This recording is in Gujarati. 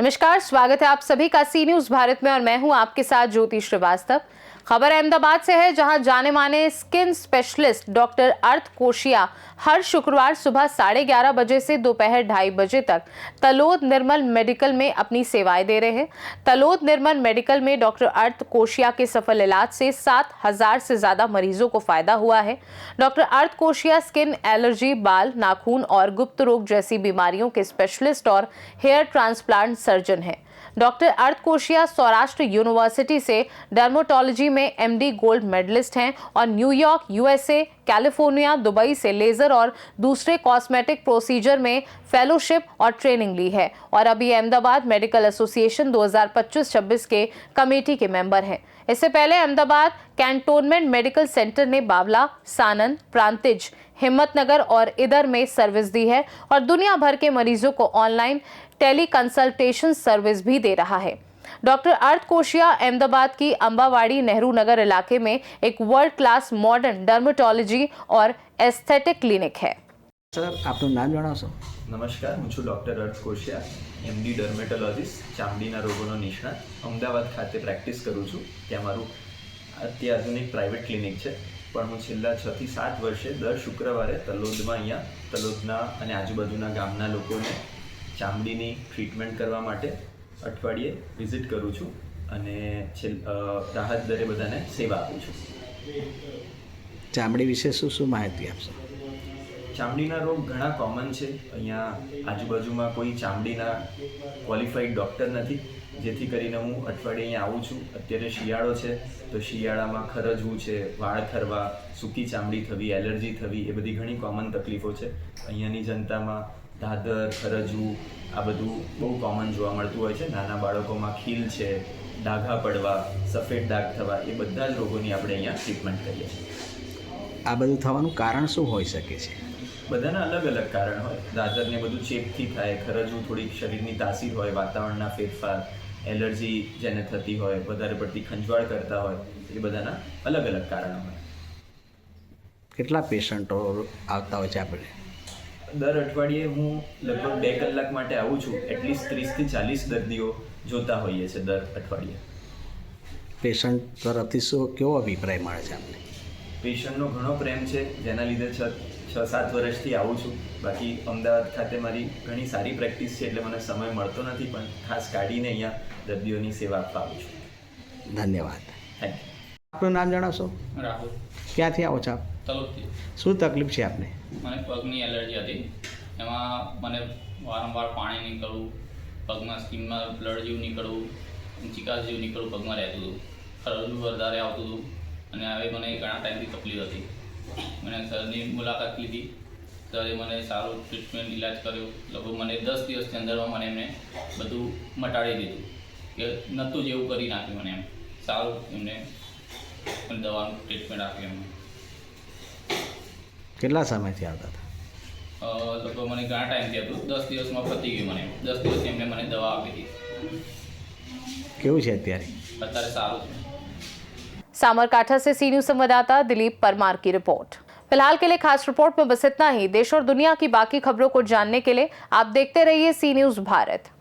नमस्कार, स्वागत है आप सभी का सी न्यूज भारत में और मैं हूं आपके साथ ज्योति श्रीवास्तव। खबर अहमदाबाद से है, जहां जाने माने स्किन स्पेशलिस्ट डॉक्टर अर्थ कोशिया हर शुक्रवार सुबह 11:30 बजे से दोपहर 2:30 बजे तक तलोद निर्मल मेडिकल में अपनी सेवाएं दे रहे हैं। तलोद निर्मल मेडिकल में डॉक्टर अर्थ कोशिया के सफल इलाज से 7,000 से ज्यादा मरीजों को फायदा हुआ है। डॉक्टर अर्थ कोशिया स्किन एलर्जी, बाल, नाखून और गुप्त रोग जैसी बीमारियों के स्पेशलिस्ट और हेयर ट्रांसप्लांट सर्जन हैं। डॉक्टर अर्थ कोशिया सौराष्ट्र यूनिवर्सिटी से डर्मेटोलॉजी में एमडी गोल्ड मेडलिस्ट हैं और न्यूयॉर्क, यूएसए, कैलिफोर्निया, दुबई से लेजर और दूसरे कॉस्मेटिक प्रोसीजर में फेलोशिप और ट्रेनिंग ली है और अभी अहमदाबाद मेडिकल एसोसिएशन 2025-26 के कमेटी के मेंबर हैं। इससे पहले अहमदाबाद कैंटोनमेंट मेडिकल सेंटर ने बावला, सानन, प्रांतिज, हिम्मतनगर और इधर में सर्विस दी है और दुनिया भर के मरीजों को ऑनलाइन टेली कंसल्टेशन सर्विस भी दे रहा है। डॉक्टर अर्थ कोशिया अहमदाबाद की अंबावाड़ी नेहरू नगर इलाके में एक वर्ल्ड क्लास मॉडर्न डर्मेटोलॉजी और एस्थेटिक क्लिनिक है। सर, आपનું નામ જણાવશો? નમસ્કાર, હું છું ડૉક્ટર અર્થ કોશિયા, એમડી ડર્મેટોલોજીસ્ટ, ચામડીના રોગોનો નિષ્ણાત. અમદાવાદ ખાતે પ્રેક્ટિસ કરું છું. ત્યાં મારું અત્યાધુનિક પ્રાઇવેટ ક્લિનિક છે, પણ હું છેલ્લા 6 થી 7 વર્ષે દર શુક્રવારે તલોદમાં અહીંયા તલોદના અને આજુબાજુના ગામના લોકોને ચામડીની ટ્રીટમેન્ટ કરવા માટે અઠવાડિયે વિઝિટ કરું છું અને રાહત દરે બધાને સેવા આપું છું. ચામડી વિશે શું માહિતી આપશો? ચામડીના રોગ ઘણા કોમન છે. અહીંયા આજુબાજુમાં કોઈ ચામડીના ક્વોલિફાઈડ ડૉક્ટર નથી, જેથી કરીને હું અઠવાડિયે અહીંયા આવું છું. અત્યારે શિયાળો છે તો શિયાળામાં ખરજવું છે, વાળ ખરવા, સૂકી ચામડી થવી, એલર્જી થવી, એ બધી ઘણી કોમન તકલીફો છે. અહીંયાની જનતામાં ધાધર, ખરજવું આ બધું બહુ કોમન જોવા મળતું હોય છે. નાના બાળકોમાં ખીલ છે, ડાઘા પડવા, સફેદ ડાઘ થવા, એ બધા જ રોગોની આપણે અહીંયા ટ્રીટમેન્ટ કરીએ છીએ. આ બધું થવાનું કારણ શું હોઈ શકે છે? બધાના અલગ અલગ કારણ હોય. દાદરને બધું ચેપથી થાય, ખરજવું થોડીક શરીરની તાસીર હોય, વાતાવરણના ફેરફાર, એલર્જી જેને થતી હોય, વધારે પડતી ખંજવાળ કરતા હોય, એ બધાના અલગ અલગ કારણો હોય. કેટલા પેશન્ટો આવતા હોય છે આપણે? દર અઠવાડિયે હું લગભગ 2 કલાક માટે આવું છું. એટલીસ્ટ 30 થી 40 દર્દીઓ જોતા હોઈએ છે દર અઠવાડિયે. પેશન્ટ તરફથી કેવો અભિપ્રાય મળે છે આપણે? પેશન્ટનો ઘણો પ્રેમ છે, જેના લીધે 6-7 વર્ષથી આવું છું. બાકી અમદાવાદ ખાતે મારી ઘણી સારી પ્રેક્ટિસ છે, એટલે મને સમય મળતો નથી, પણ ખાસ કાઢીને અહીંયા દર્દીઓની સેવા આપવા આવું છું. ધન્યવાદ. Thank you. આપનું નામ જણાવશો? રાહુલ. ક્યાંથી આવો છો આપ? તલોદથી. શું તકલીફ છે આપને? મને પગની એલર્જી હતી. એમાં મને વારંવાર પાણી નીકળવું, પગમાં સ્કિનમાં બ્લડ જેવું નીકળવું, ચિકાસ જેવું નીકળવું પગમાં રહેતું હતું. ખરજવું વધારે આવતું હતું અને હવે મને ઘણા ટાઈમથી તકલીફ હતી. મને સરની મુલાકાત લીધી, સરે મને સારું ટ્રીટમેન્ટ ઇલાજ કર્યો. લગભગ મને 10 દિવસની અંદરમાં મને એમને બધું મટાડી દીધું, કે નહોતું જેવું કરી નાખ્યું મને. એમ સારું એમને દવાનું ટ્રીટમેન્ટ આપ્યું એમને. કેટલા સમયથી આવતા હતા? લગભગ મને ઘણા ટાઈમથી હતું. 10 દિવસમાં પતી ગયું મને. 10 દિવસથી એમને મને દવા આપી હતી. કેવું છે અત્યારે? અત્યારે સારું છે. सामरकाठा से सी न्यूज संवाददाता दिलीप परमार की रिपोर्ट। फिलहाल के लिए खास रिपोर्ट में बस इतना ही। देश और दुनिया की बाकी खबरों को जानने के लिए आप देखते रहिए सी न्यूज भारत।